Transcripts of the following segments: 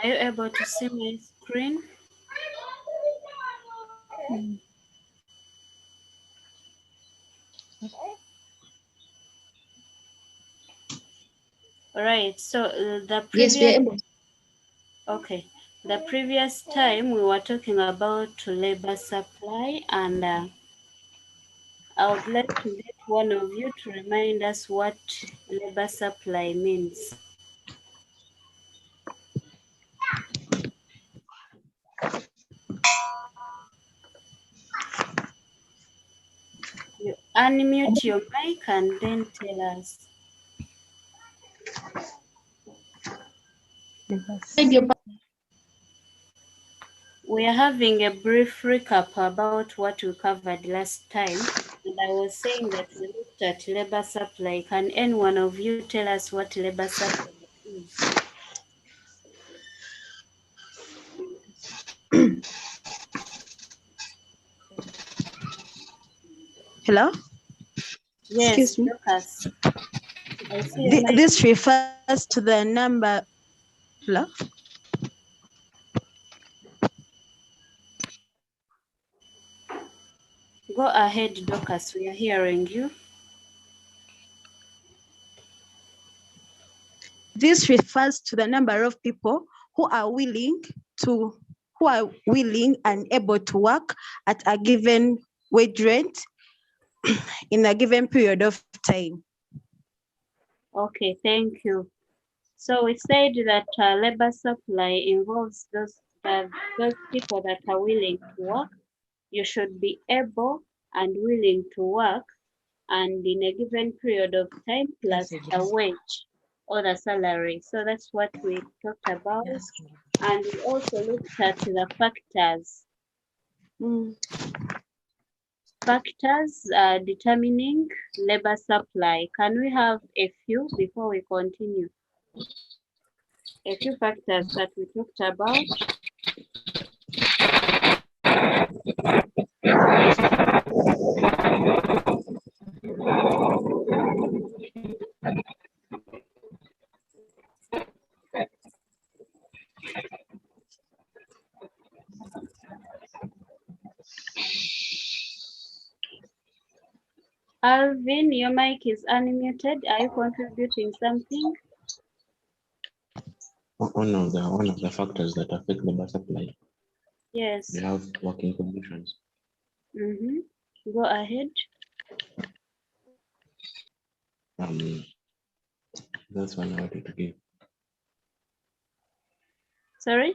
Are you able to see my screen? All right, so the Yes, we are previous, able. okay, the previous time we were talking about labor supply, and I would like to get one of you to remind us what labor supply means. You unmute your mic and then tell us. We are having a brief recap about what we covered last time. And I was saying that we looked at labor supply. Can any one of you tell us what labor supply is? Hello? Yes, Excuse me. Lucas. I see your mic. This refers to the number. Hello? Go ahead, Dorcas. We are hearing you. This refers to the number of people who are willing and able to work at a given wage rate in a given period of time. Okay, thank you. So we said that labor supply involves those people that are willing to work. You should be able and willing to work, and in a given period of time plus the wage or the salary. So that's what we talked about. And we also looked at the factors. Factors determining labor supply. Can we have a few before we continue? A few factors that we talked about. Alvin, your mic is unmuted. Are you contributing something? One of the factors that affect labor supply. Yes. We have working conditions. Go ahead. That's one I wanted to give. Sorry?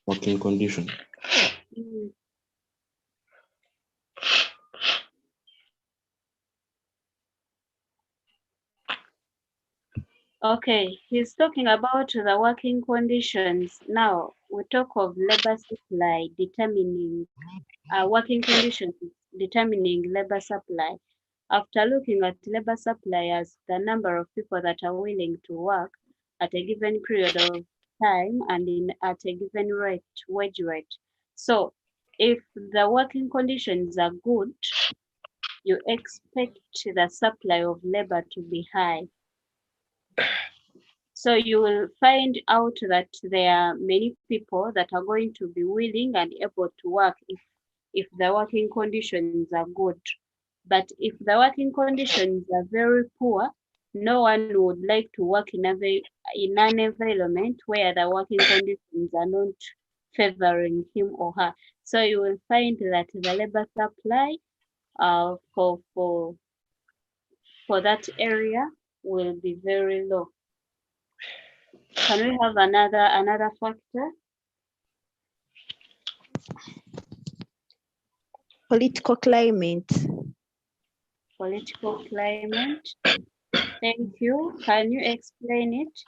Working condition. Okay, he's talking about the working conditions. Now we talk of labor supply determining working conditions determining labor supply. After looking at labor supply as the number of people that are willing to work at a given period of time and at a given wage rate. So if the working conditions are good, you expect the supply of labor to be high. So you will find out that there are many people that are going to be willing and able to work if the working conditions are good. But if the working conditions are very poor, no one would like to work in an environment where the working conditions are not favoring him or her. So you will find that the labor supply for that area will be very low. Can we have another factor? Political climate. Political climate. Thank you. Can you explain it?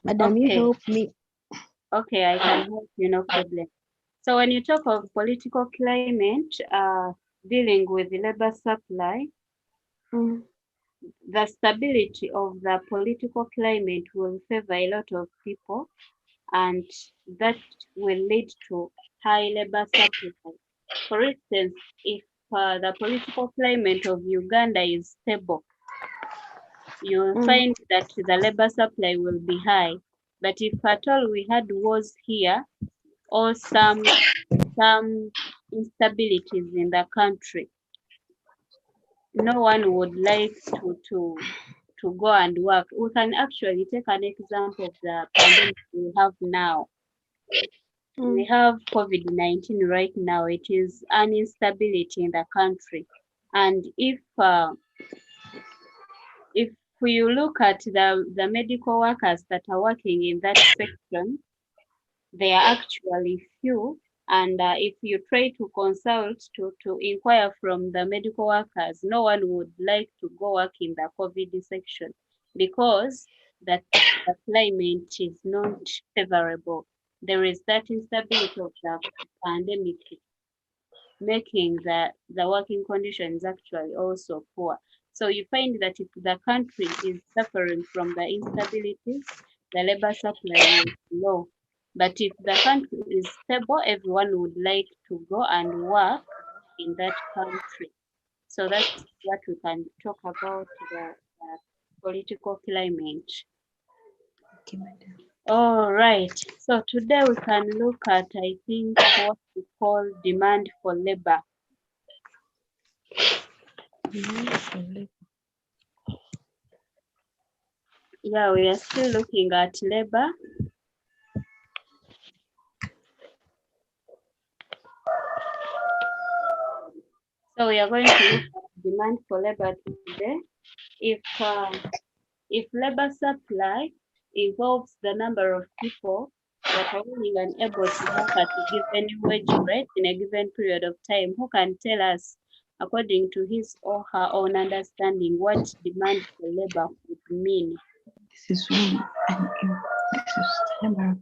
Madam, you help me. Okay, I can help you, no problem. So when you talk of political climate, dealing with the labor supply, Mm. The stability of the political climate will favor a lot of people, and that will lead to high labor supply. For instance, if the political climate of Uganda is stable, you'll Mm. find that the labor supply will be high. But if at all we had wars here or some instabilities in the country, no one would like to go and work. We can actually take an example of the pandemic we have now. We Mm. have COVID-19 right now. It is an instability in the country. And if you look at the medical workers that are working in that section, they are actually few. And if you try to consult to inquire from the medical workers, no one would like to go work in the COVID section because that the climate is not favorable. There is that instability of the pandemic making the working conditions actually also poor. So you find that if the country is suffering from the instabilities, the labor supply will be low. But if the country is stable, everyone would like to go and work in that country. So that's what we can talk about the political climate. Okay, madam. All right. So today we can look at, I think, what we call demand for labor. Yeah, we are still looking at labor. So we are going to look at demand for labor today. If labor supply involves the number of people that are willing and able to work at a given wage rate in a given period of time, who can tell us, according to his or her own understanding, what demand for labor would mean? This is one. This is the number of.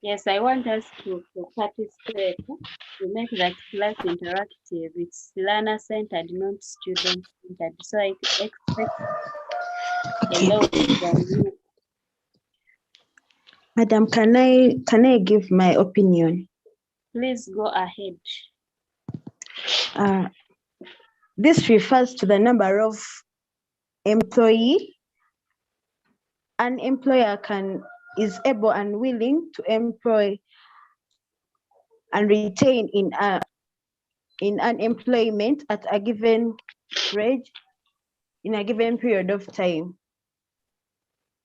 Yes, I want us to participate, to make that class interactive. It's learner-centered, not student-centered. So I expect a Okay. lot from you. Madam, can I give my opinion? Please go ahead. This refers to the number of employee an employer is able and willing to employ and retain in an employment at a given rate in a given period of time.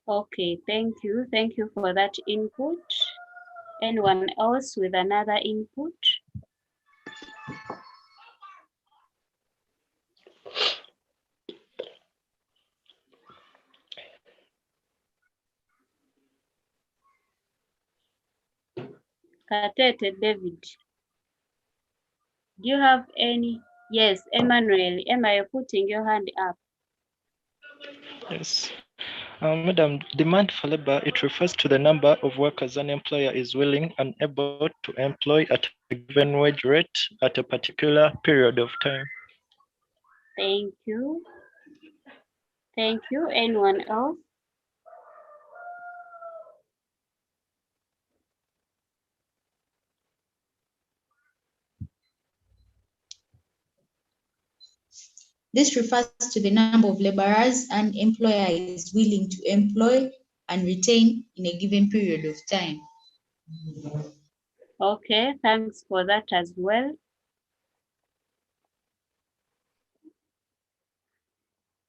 Okay, thank you. Thank you for that input. Anyone else with another input? Katete David, do you have any? Yes, Emmanuel, Emma, you're putting your hand up. Yes. Madam, demand for labor, it refers to the number of workers an employer is willing and able to employ at a given wage rate at a particular period of time. Thank you. Thank you. Anyone else? This refers to the number of laborers an employer is willing to employ and retain in a given period of time. Okay, thanks for that as well.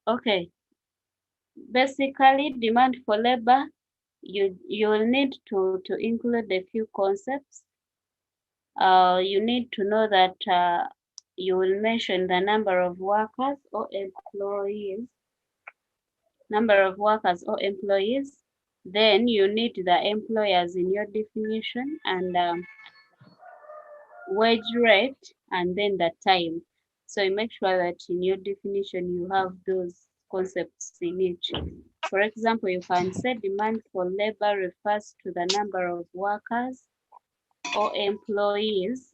Okay, basically demand for labor, you'll need to include a few concepts. You need to know that you will mention the number of workers or employees, then you need the employers in your definition and wage rate and then the time. So you make sure that in your definition you have those concepts in each. For example, you can say demand for labor refers to the number of workers or employees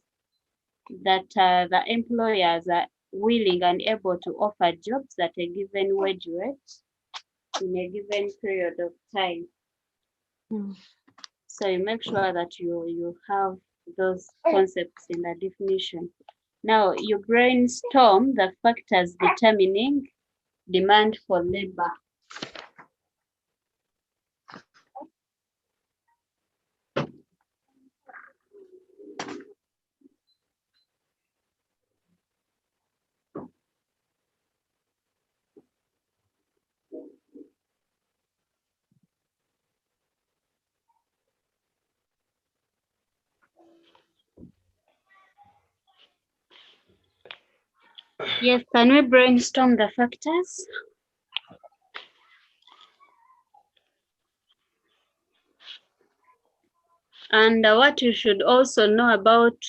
that the employers are willing and able to offer jobs at a given wage rate in a given period of time. Mm. So you make sure that you have those concepts in the definition. Now you brainstorm the factors determining demand for labor. Yes, can we brainstorm the factors? And what you should also know about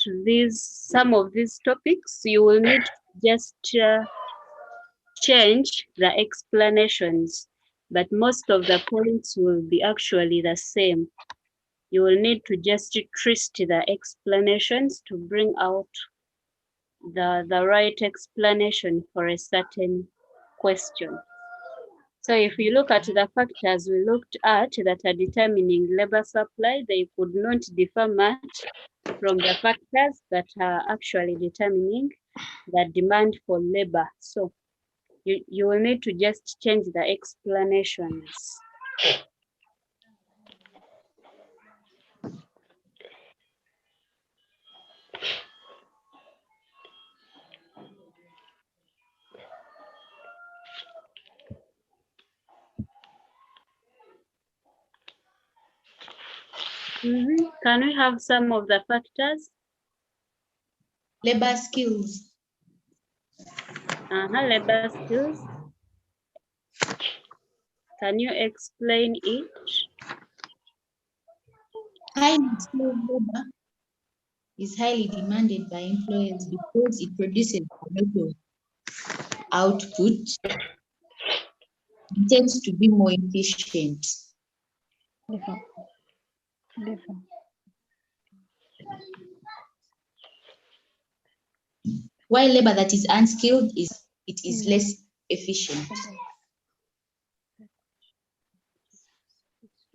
some of these topics, you will need to just change the explanations, but most of the points will be actually the same. You will need to just twist the explanations to bring out the right explanation for a certain question. So if you look at the factors we looked at that are determining labor supply, they could not differ much from the factors that are actually determining the demand for labor. So you will need to just change the explanations. Can we have some of the factors? Labor skills. Labor skills. Can you explain it? Highly skilled labor is highly demanded by employers because it produces a lot of output. It tends to be more efficient. While labor that is unskilled is less efficient.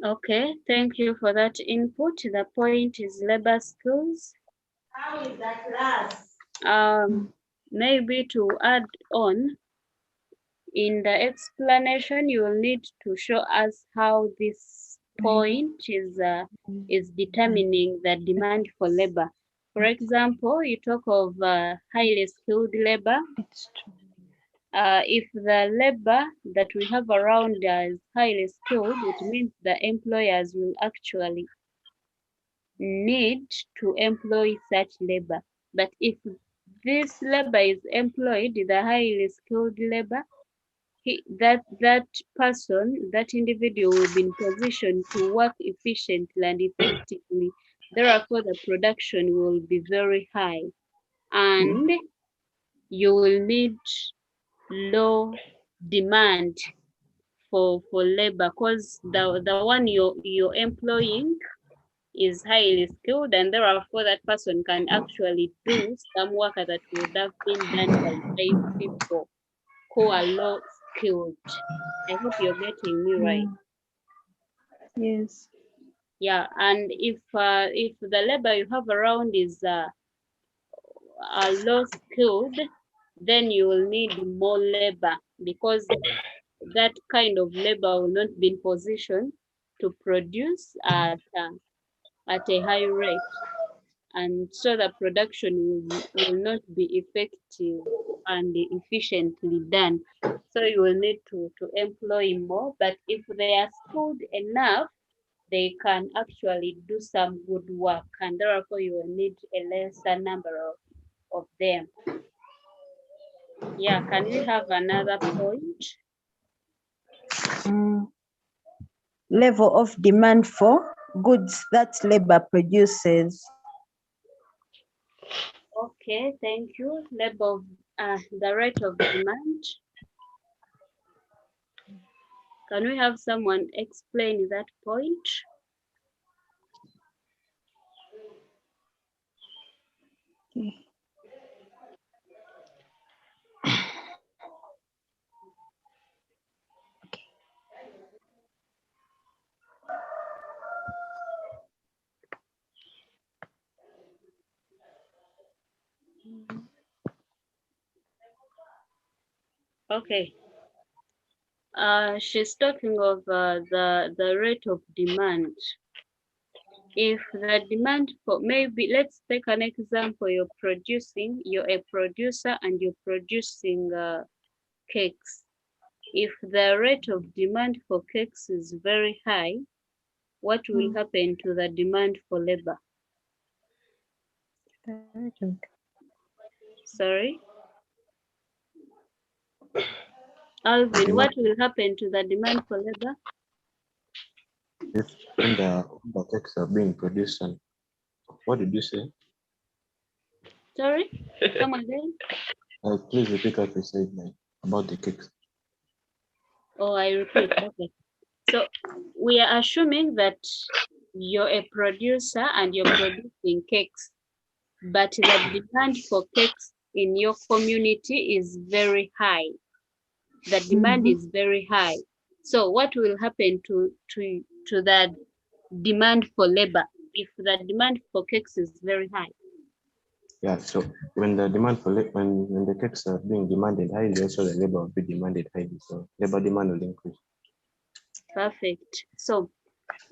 Okay, thank you for that input. The point is labor skills. How is that class? Maybe to add on, in the explanation, you will need to show us how this point is determining the demand for labor. For example, you talk of highly skilled labor. If the labor that we have around is highly skilled, it means the employers will actually need to employ such labor. But if this labor is employed, the highly skilled labor, that person, that individual will be in position to work efficiently and effectively. Therefore, the production will be very high, and you will need low demand for labor because the one you're employing is highly skilled, and therefore that person can actually do some work that would have been done by 5 people who are low skilled. I hope you're getting me right. Yes. Yeah, and if the labor you have around is low skilled, then you will need more labor because that kind of labor will not be in position to produce at a high rate, and so the production will not be effective and efficiently done. So you will need to employ more, but if they are skilled enough, they can actually do some good work, and therefore you will need a lesser number of them. Yeah, can we have another point? Level of demand for goods that labor produces. Okay, thank you. Level of the rate of demand. Can we have someone explain that point? Okay. She's talking of the rate of demand. If the demand for, maybe let's take an example, you're a producer and you're producing cakes. If the rate of demand for cakes is very high, what will happen to the demand for labor? Sorry? Alvin, what will happen to the demand for labor? If when the cakes are being produced, and what did you say? Sorry, come again. Please repeat what you said, like about the cakes. Oh, I repeat. Okay. So we are assuming that you're a producer and you're producing cakes, but the demand for cakes in your community is very high. The demand is very high. So what will happen to the demand for labor if the demand for cakes is very high? Yeah, so when the demand for when the cakes are being demanded highly, also the labor will be demanded highly. So labor demand will increase. Perfect. So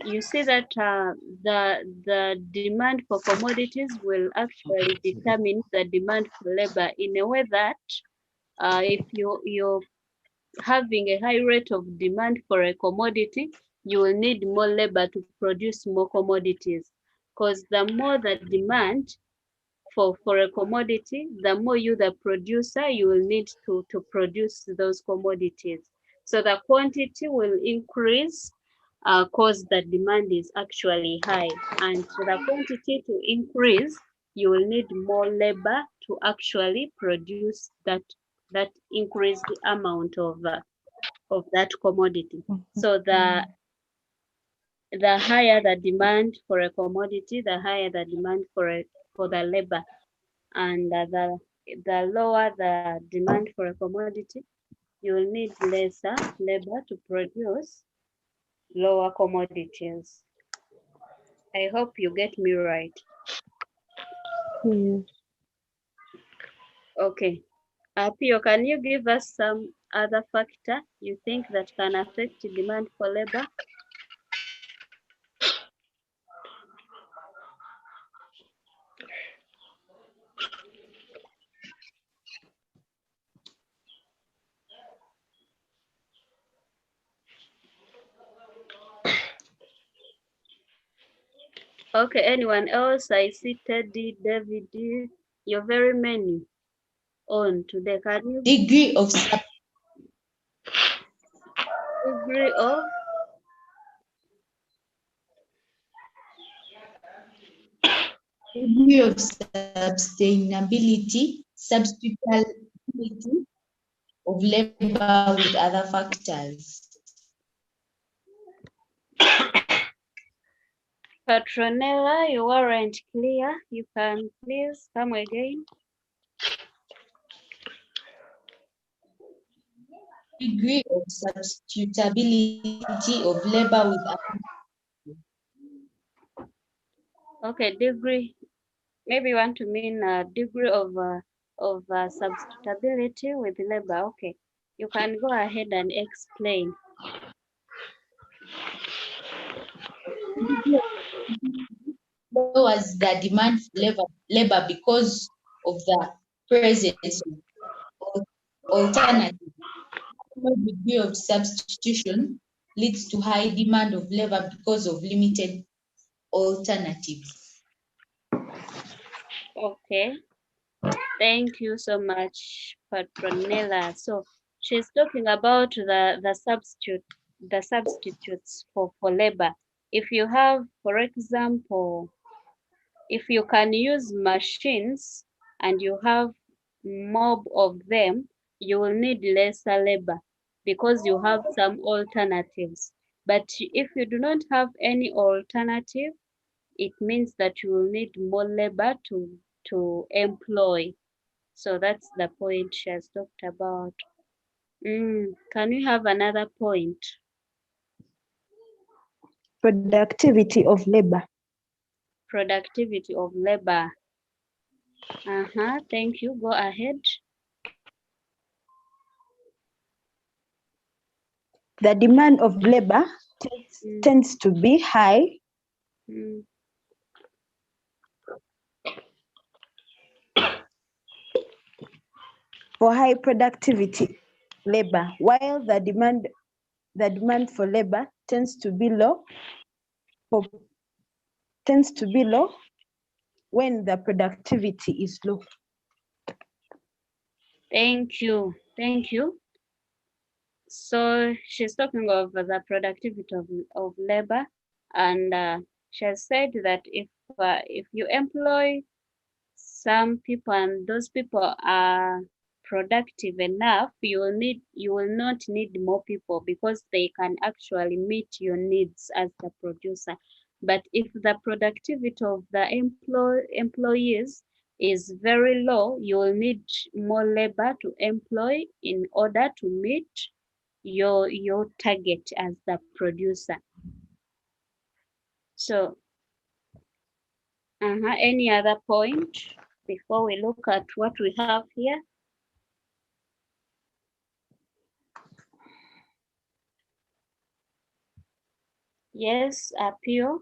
you see that the demand for commodities will actually determine the demand for labor in a way that if you're having a high rate of demand for a commodity, you will need more labor to produce more commodities. Because the more the demand for a commodity, the more you, the producer, you will need to produce those commodities. So the quantity will increase because the demand is actually high. And for the quantity to increase, you will need more labor to actually produce that increased amount of that commodity. So the higher the demand for a commodity, the higher the demand for the labor, and the lower the demand for a commodity, you will need lesser labor to produce lower commodities. I hope you get me right. Yes. Okay. Pio, can you give us some other factor you think that can affect demand for labor? Okay, anyone else? I see Teddy, David, you're very many on today. Can you Degree of sustainability, substitutability of labor with other factors. Petronella, you weren't clear. You can please come again. Degree of substitutability of labor with other. Okay, degree. Maybe you want to mean a degree of substitutability with labor. Okay, you can go ahead and explain. Lowers the demand for labor because of the presence of alternative. Low degree of substitution leads to high demand of labor because of limited alternatives. Okay, thank you so much, Petronella. So she's talking about the substitutes for labor. If you have, for example, if you can use machines and you have mob of them, you will need lesser labor because you have some alternatives. But if you do not have any alternative, it means that you will need more labor to employ. So that's the point she has talked about. Can we have another point? Productivity of labor. Productivity of labor. Thank you. Go ahead. the demand of labor tends to be high for high productivity labor, while the demand for labor tends to be low when the productivity is low. Thank you. So she's talking of the productivity of labor, and she has said that if you employ some people and those people are productive enough, you will not need more people because they can actually meet your needs as the producer. But if the productivity of the employees is very low, you will need more labor to employ in order to meet your target as the producer. So any other point before we look at what we have here? Yes, Apio.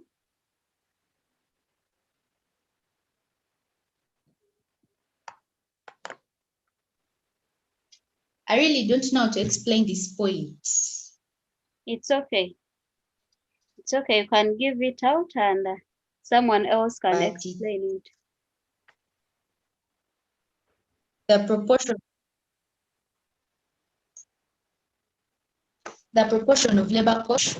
I really don't know how to explain this point. It's okay. It's okay. You can give it out and someone else can explain it. The proportion of labor cost.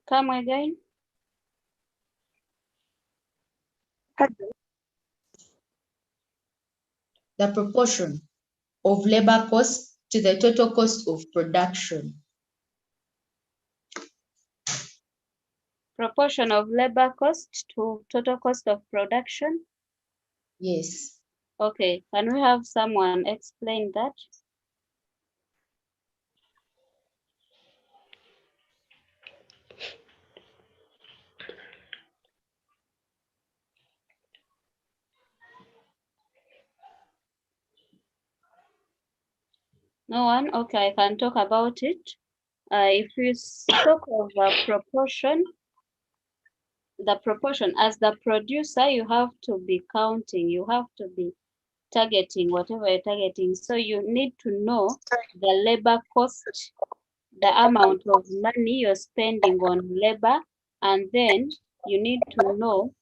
Come again. The proportion of labor cost to the total cost of production. Proportion of labor cost to total cost of production? Yes. Okay, can we have someone explain that? No one? Okay, I can talk about it. If you talk of a proportion, the proportion as the producer, you have to be counting, you have to be targeting whatever you're targeting. So you need to know the labor cost, the amount of money you're spending on labor, and then you need to know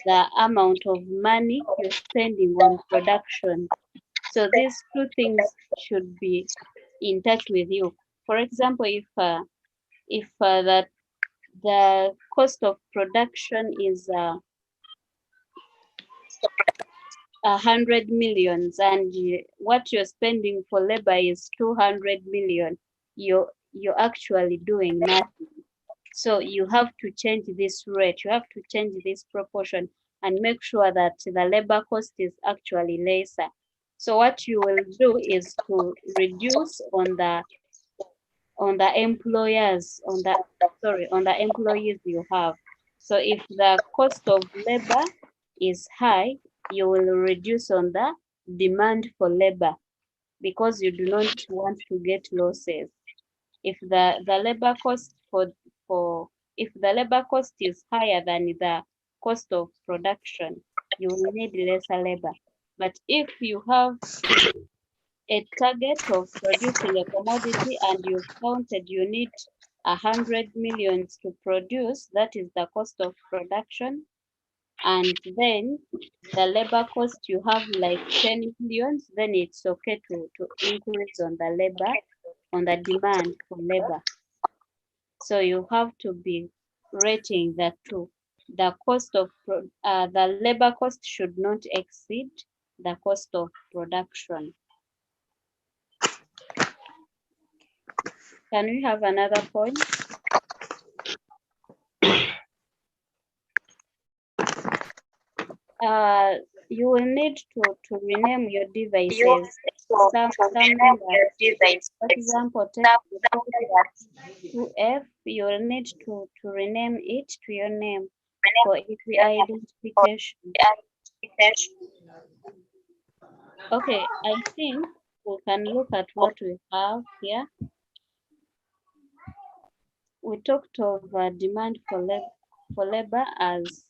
the amount of money you're spending on production. So these two things should be in touch with you. For example, if the cost of production is 100 millions and what you're spending for labor is 200 million, you're actually doing nothing. So you have to change this rate, you have to change this proportion and make sure that the labor cost is actually lesser. So what you will do is to reduce on the employees you have. So if the cost of labor is high, you will reduce on the demand for labor because you do not want to get losses. If the labor cost if the labor cost is higher than the cost of production, you will need lesser labor. But if you have a target of producing a commodity and you've counted you need 100 millions to produce, that is the cost of production, and then the labor cost you have like 10 millions, then it's okay to increase on the labor, on the demand for labor. So you have to be rating the two. The cost of the labor cost should not exceed the cost of production. Can we have another point? You will need to rename your devices. Some numbers, for example, take 2F, you will need to rename it to your name for easy identification. Okay, I think we can look at what we have here. We talked of demand for labor as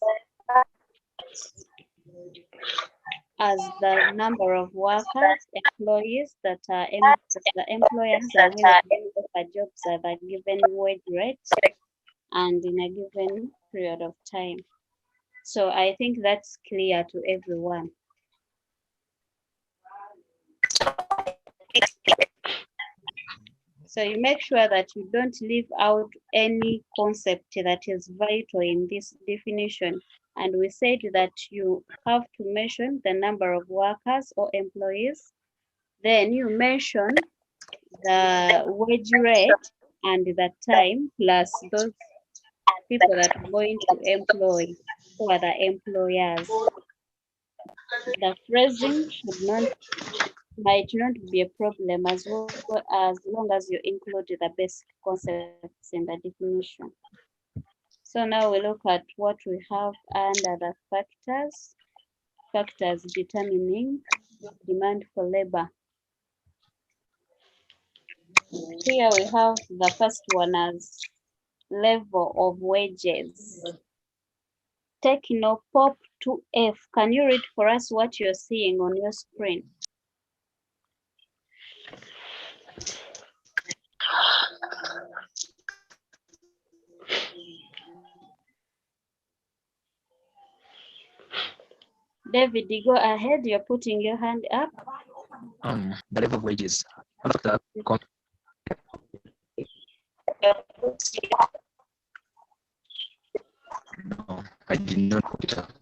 the number of workers, employees that are the employers are willing to offer jobs at a given wage rate and in a given period of time. So I think that's clear to everyone. So you make sure that you don't leave out any concept that is vital in this definition. And we said that you have to mention the number of workers or employees. Then you mention the wage rate and the time plus those people that are going to employ, who are the employers. The phrasing might not be a problem as long as you include the basic concepts in the definition. So now we look at what we have under the factors determining demand for labor. Here we have the first one as level of wages. Technopop 2F, can you read for us what you're seeing on your screen? David, go ahead. You're putting your hand up. The level of wages. No, I did not put it up.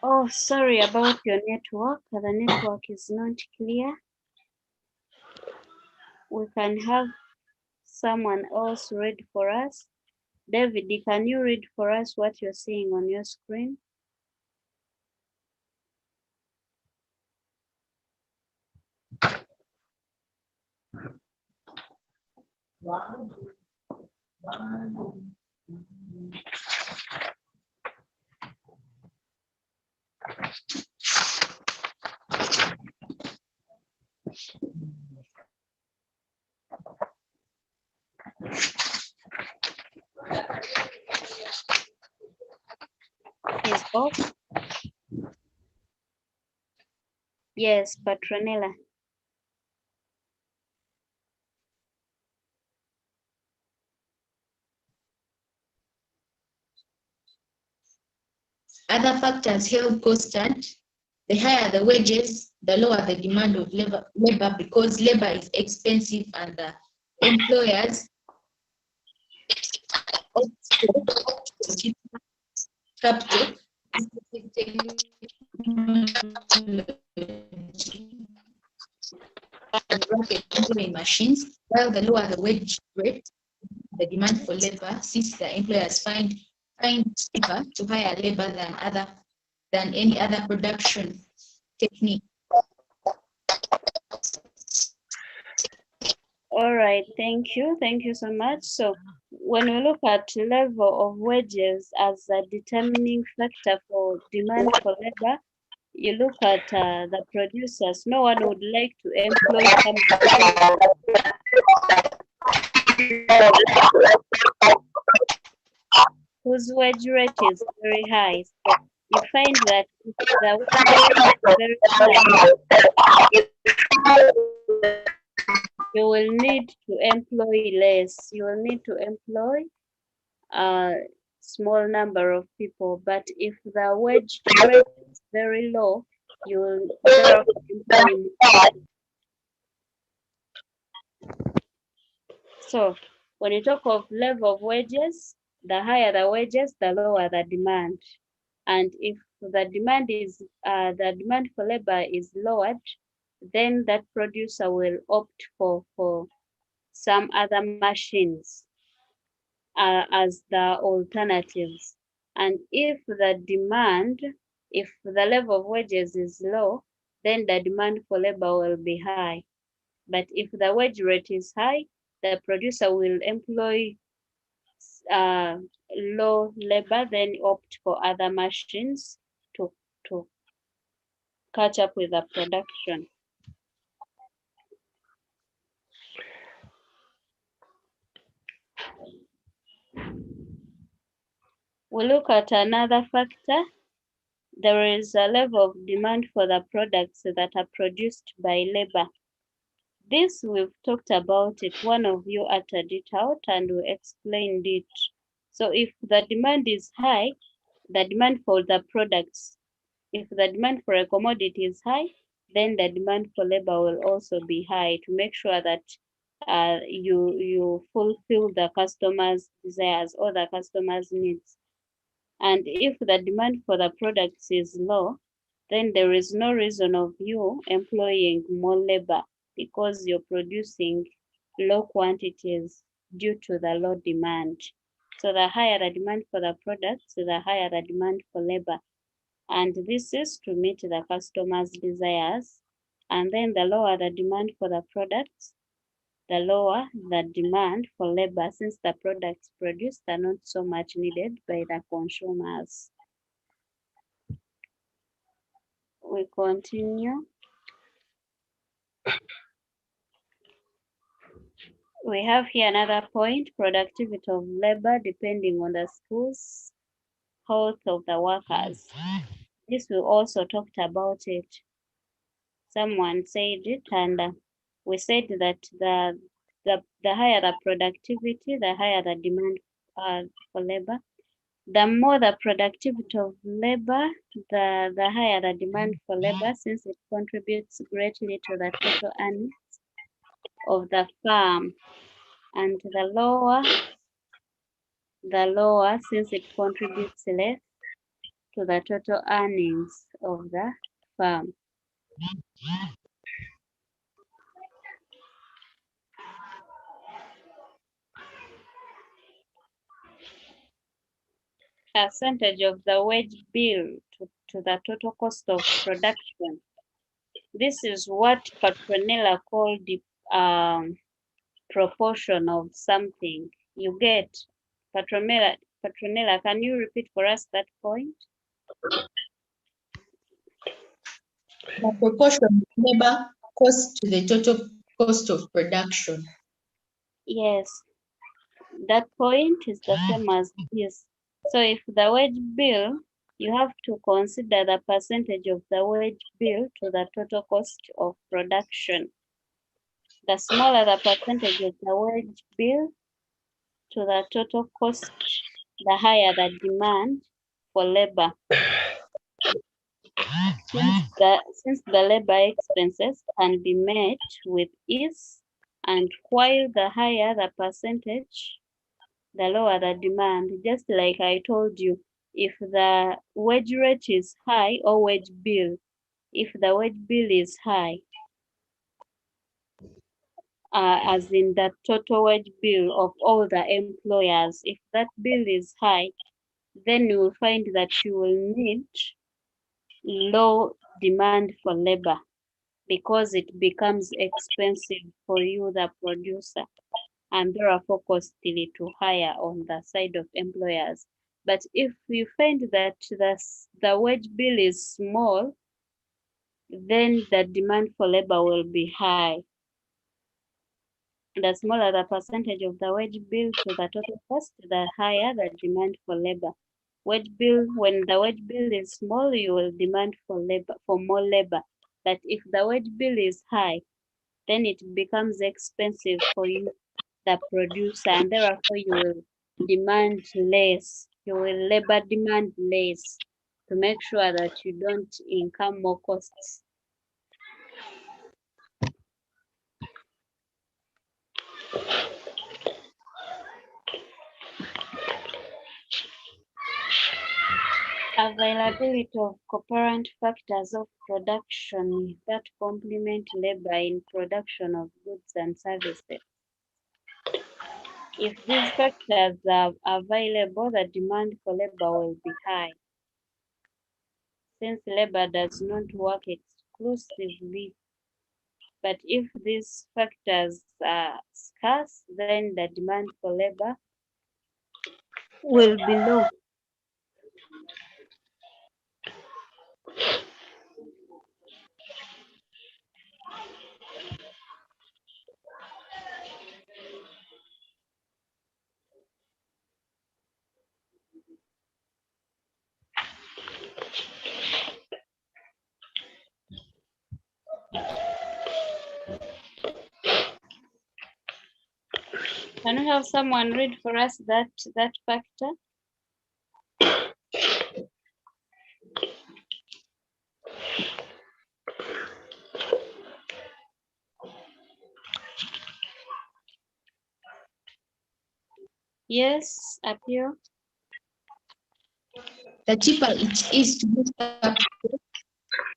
Oh, sorry about your network. The network is not clear. We can have someone else read for us. David, can you read for us what you're seeing on your screen? Is off? Yes, Petronella. Other factors held constant. The higher the wages, the lower the demand of labor because labor is expensive and the employers capital and machines, while the lower the wage rate, the demand for labor, since the employers find cheaper to hire labor than any other production technique. All right, thank you. Thank you so much. So when we look at level of wages as a determining factor for demand for labor, you look at the producers. No one would like to employ whose wage rate is very high. So you find that if the wage is very high, you will need to employ less. You will need to employ a small number of people. But if the wage rate is very low, you will employ more. So when you talk of level of wages, the higher the wages, the lower the demand. And if the demand for labor is lowered, then that producer will opt for some other machines as the alternatives. And if the level of wages is low, then the demand for labor will be high. But if the wage rate is high, the producer will employ low labor, then opt for other machines to catch up with the production. We look at another factor. There is a level of demand for the products that are produced by labor. This we've talked about it. One of you uttered it out and we explained it. So if the demand is high, the demand for the products, if the demand for a commodity is high, then the demand for labor will also be high to make sure that you fulfill the customer's desires or the customer's needs. And if the demand for the products is low, then there is no reason of you employing more labor because you're producing low quantities due to the low demand. So the higher the demand for the products, the higher the demand for labor. And this is to meet the customer's desires. And then the lower the demand for the products, the lower the demand for labor, since the products produced are not so much needed by the consumers. We continue. We have here another point, productivity of labor depending on the skills, health of the workers. This we also talked about it. Someone said it, and we said that the higher the productivity, the higher the demand for labor. The more the productivity of labor, the higher the demand for labor, since it contributes greatly to the total earnings of the farm. And the lower, since it contributes less to the total earnings of the farm. Percentage of the wage bill to the total cost of production. This is what Petronella called the proportion of something. You get, Petronella, can you repeat for us that point? The proportion of labor cost to the total cost of production. Yes, that point is the same as this. So if the wage bill, you have to consider the percentage of the wage bill to the total cost of production. The smaller the percentage of the wage bill to the total cost, the higher the demand for labor. Since the labor expenses can be met with ease, and while the higher the percentage, the lower the demand. Just like I told you, if the wage rate is high or wage bill, if the wage bill is high, as in the total wage bill of all the employers, if that bill is high, then you will find that you will need low demand for labor because it becomes expensive for you, the producer, and therefore costly to hire on the side of employers. But if you find that the wage bill is small, then the demand for labor will be high. The smaller the percentage of the wage bill to the total cost, the higher the demand for labor. Wage bill, when the wage bill is small, you will demand for more labor. But if the wage bill is high, then it becomes expensive for you, the producer, and therefore you will demand less. You will labor demand less to make sure that you don't incur more costs. Availability of cooperant factors of production that complement labor in production of goods and services. If these factors are available, the demand for labor will be high. Since labor does not work exclusively, but if these factors are scarce, then the demand for labor will be low. Can we have someone read for us that factor? Yes, Apio. The cheaper it is to use capital,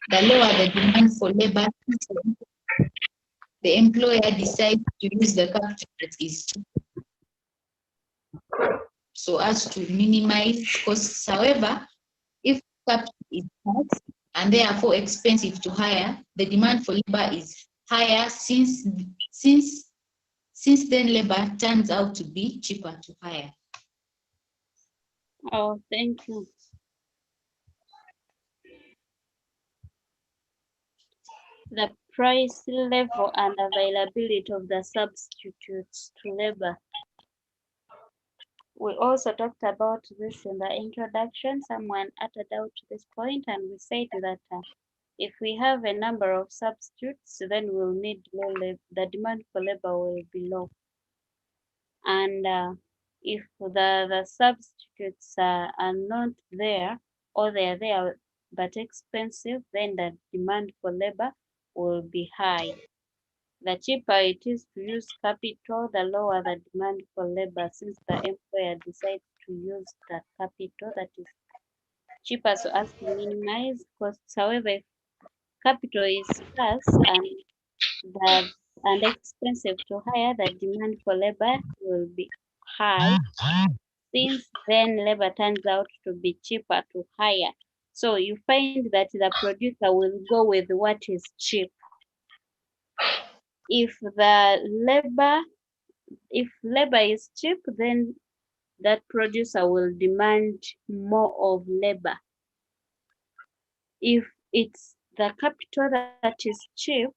the lower the demand for labor. The employer decides to use the capital that is cheap, so as to minimize costs. However, if capital is high and therefore expensive to hire, the demand for labor is higher since then labor turns out to be cheaper to hire. Oh, thank you. The price level and availability of the substitutes to labor. We also talked about this in the introduction. Someone uttered out this point, and we said that if we have a number of substitutes, then we'll need low labor. The demand for labor will be low. And if the substitutes are not there, or they are there but expensive, then the demand for labor will be high. The cheaper it is to use capital, the lower the demand for labor, since the employer decides to use the capital that is cheaper so as to minimize costs. However, if capital is scarce and expensive to hire, the demand for labor will be high, since then labor turns out to be cheaper to hire. So you find that the producer will go with what is cheap. If labor is cheap, then that producer will demand more of labor. If it's the capital that is cheap,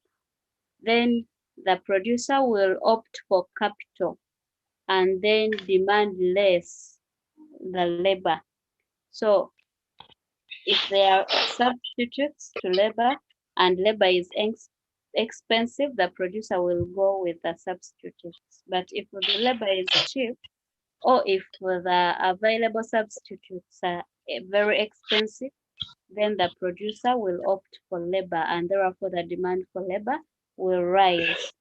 then the producer will opt for capital and then demand less the labor. So if there are substitutes to labor and labor is expensive, the producer will go with the substitutes. But if the labor is cheap, or if the available substitutes are very expensive, then the producer will opt for labor, and therefore the demand for labor will rise.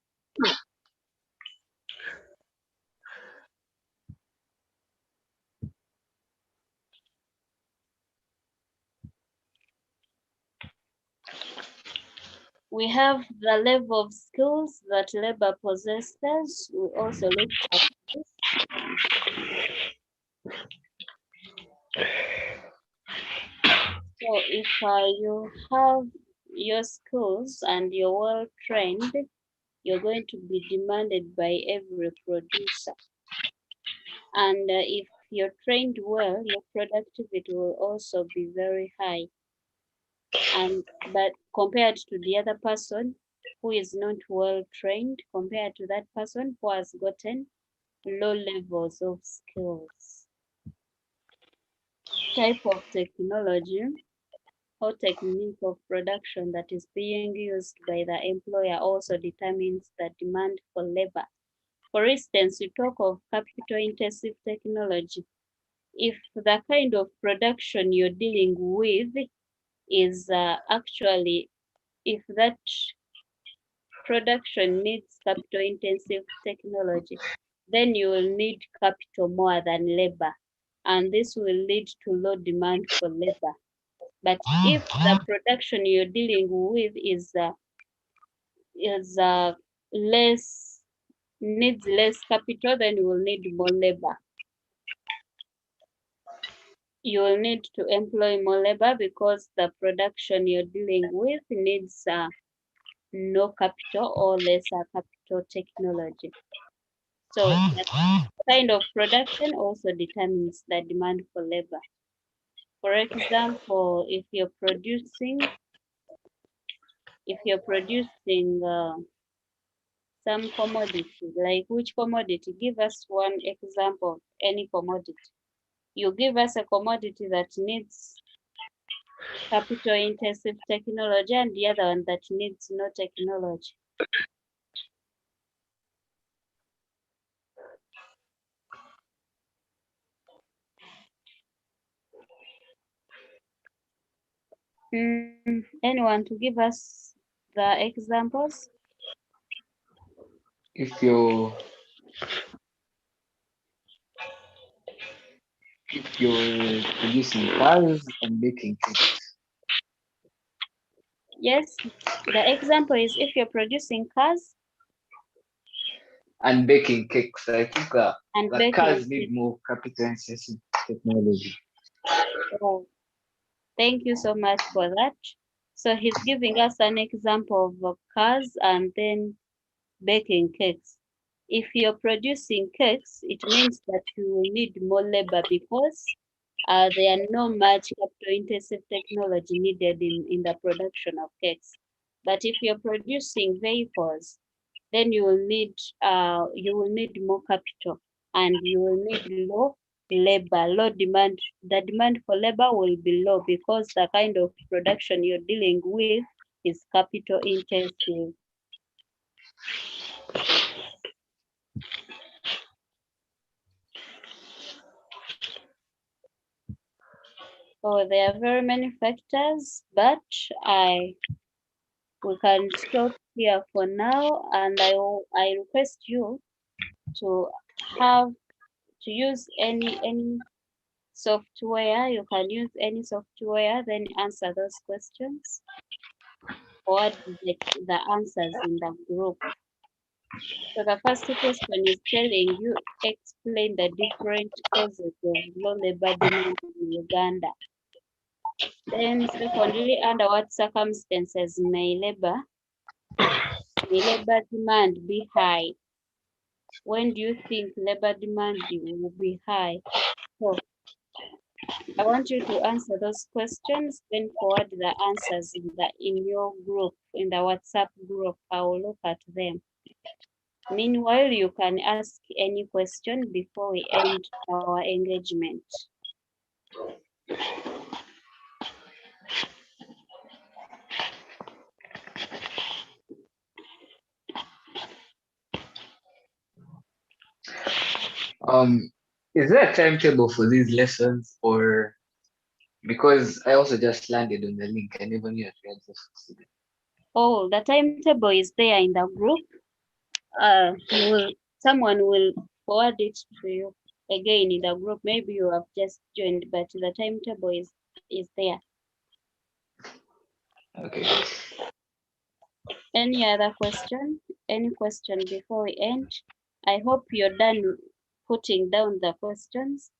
We have the level of skills that labor possesses. We also look at this. So if you have your skills and you're well trained, you're going to be demanded by every producer. And if you're trained well, your productivity will also be very high. But compared to the other person who is not well trained, compared to that person who has gotten low levels of skills. Type of technology or technique of production that is being used by the employer also determines the demand for labor. For instance, we talk of capital-intensive technology. If the kind of production you're dealing with is actually, if that production needs capital-intensive technology, then you will need capital more than labor, and this will lead to low demand for labor. But if the production you're dealing with needs less capital, then you will need more labor. You will need to employ more labor because the production you're dealing with needs no capital or lesser capital technology. So that kind of production also determines the demand for labor. For example, if you're producing some commodity, like which commodity? Give us one example of any commodity. You give us a commodity that needs capital intensive technology and the other one that needs no technology. Anyone to give us the examples? If you're producing cars and baking cakes. Yes, the example is if you're producing cars And baking cakes, I think and the baking cars need cakes. more capital intensive technology. Oh, thank you so much for that. So he's giving us an example of cars and then baking cakes. If you're producing cakes, it means that you will need more labor because there are no much capital intensive technology needed in the production of cakes. But if you're producing vehicles, then you will need more capital and you will need low labor, low demand. The demand for labor will be low because the kind of production you're dealing with is capital intensive. So there are very many factors, but we can stop here for now, and I request you to use any software. You can use any software, then answer those questions. Forward the answers in the group. So the first question is telling you explain the different causes of low labor demand in Uganda. Then secondly, under what circumstances may labor demand be high? When do you think labor demand will be high? So I want you to answer those questions, then forward the answers in your group, in the WhatsApp group. I will look at them. Meanwhile, you can ask any question before we end our engagement. Is there a timetable for these lessons, or because I also just landed on the link, I never knew I had this. Oh, the timetable is there in the group. Someone will forward it to you again in the group. Maybe you have just joined, but the timetable is there. Okay. Any other question? Any question before we end? I hope you're done putting down the questions.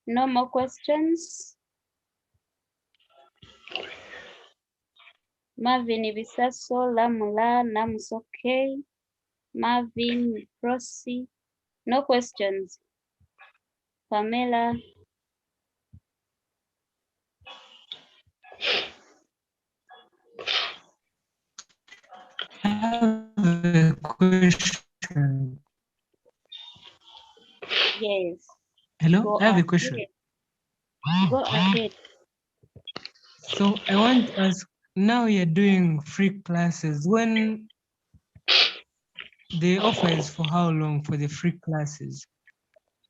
No more questions? Marvin Ibisaso, Lamula, Namusoke, Marvin, Prosi. No questions. Pamela. I have a question. Yes. Hello, Go I have a ahead. question. Go ahead. So I want to ask, now you're doing free classes. When the offer is for how long for the free classes?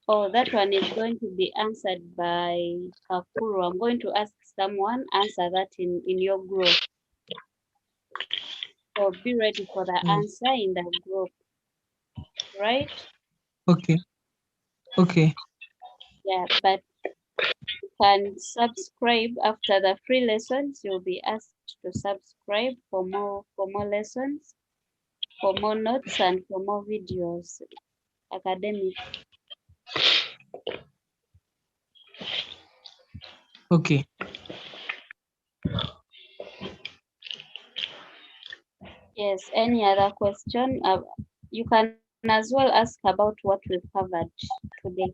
Oh, that one is going to be answered by Kakuru. I'm going to ask someone answer that in your group. So be ready for the answer in the group, right? Okay. Okay. Yeah, but you can subscribe after the free lessons. You'll be asked to subscribe for more lessons. for more notes and for more videos, academic. Okay. Yes, any other question? You can as well ask about what we've covered today.